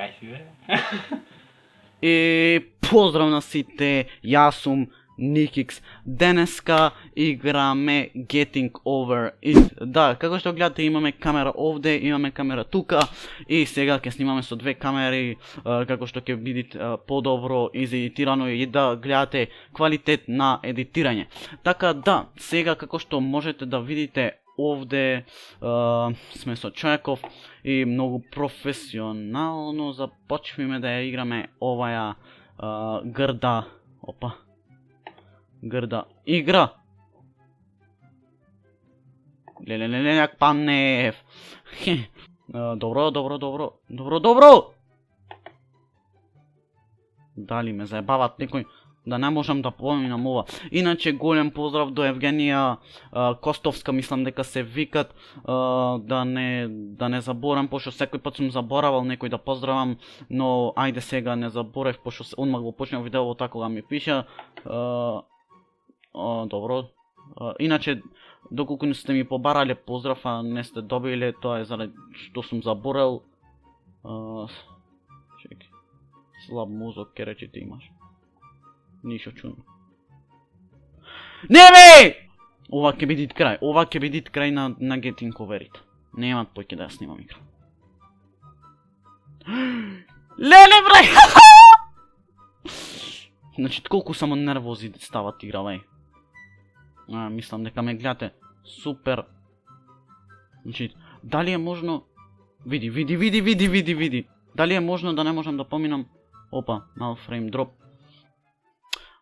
Кај си бе? Поздрав на сите, јас сум Nikix. Денеска играме Getting Over It. Да, како што гледате имаме камера овде, имаме камера тука и сега ќе снимаме со две камери, како што ќе видите подобро изедитирано и да гледате квалитет на едитирање. Така да, сега како што можете да видите овде сме со Чојаков и многу професионално започваме да ја играме оваја грда игра. Лелелеле, як панев. Добро. Дали ме заебават некој да не можам да поминам ова. Иначе голем поздрав до Евгенија Костовска, мислам дека се викат, да не заборам, пошто секој пат сум заборавал некој да поздравам, но ајде сега не заборев, пошто одмах го почнав видео така кога ми пиша. Добро. Иначе, доколку не сте ми побарале поздрав, а не сте добиле, тоа е заради што сум заборел. Чекай. Слаб мозок, ке речи ти имаш. Ништо чудно. Не бе! Ова ќе биде крај на Getting Over It. Нема поќе да ја снимам игра. Леле брај! Значи, колку само нервози стават игра, бај. Мислам дека ме гледате. Супер. Значи, дали е можно... Види. Дали е можно да не можам да поминам... Опа, мал фрейм дроп.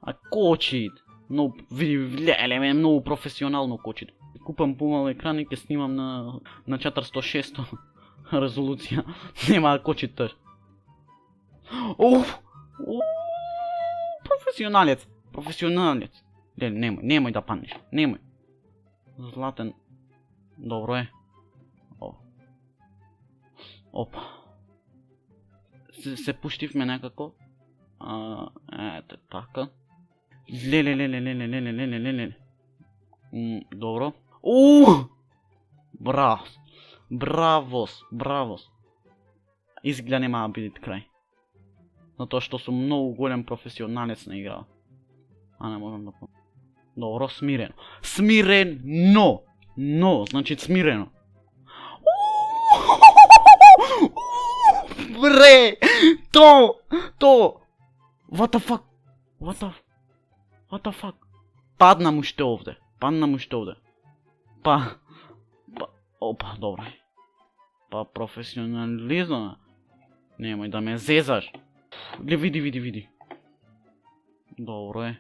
А кочит. Но види, леле, ме многу професионално кочит. Купам помал екран и ќе снимам на 406 резолуција. Нема да кочит тој. Професионалец. Леле, немој да паниш. Немој. Златен. Добро е. Опа. Се пуштивме некако. Ете така. Леле. Добро. Бравос. Изгледа нема да биде крај. Затоа што сум многу голем професионалец на игра. А не можам да помнам. Добро, смирено. Значи смирено. Бре! То! What the fuck? Падна му ште овде. Опа, добро. Професионализм. Немој да ме зезаш. Види. Добро е.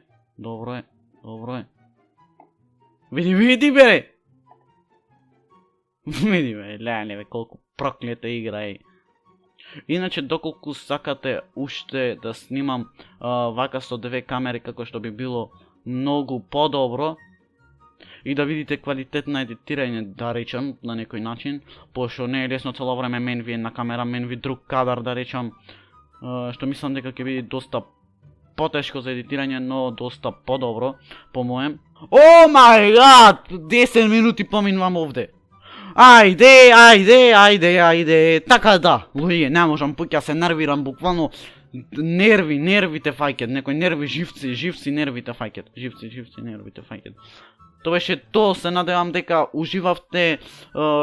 Види бе! Леле, колку проклета игра е. Иначе, доколку сакате уште да снимам вака со две камери, како што би било многу подобро, и да видите квалитет на едитирање, да речам, на некој начин, пошто не е лесно цело време мен ви една камера, мен ви друг кадар, да речам, што мислам дека ќе биде доста потешко за едитирање, но доста подобро, по моем. О мај гад! 10 минути поминувам овде. Ајде. Така да, луѓе, не можам, пуќе се нервирам, буквално нервите фаќат, некој нерви, живци нервите фаќат. Тоа беше тоа, се надевам дека уживавте,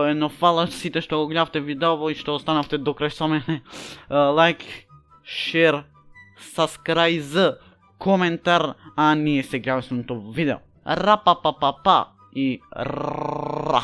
едно фала сите што го гледавте видеово и што останавте до крај со мене. Лайк, шер, сабскрајб, коментар, а ние се гледаме со видео. Рапапапапа и ра.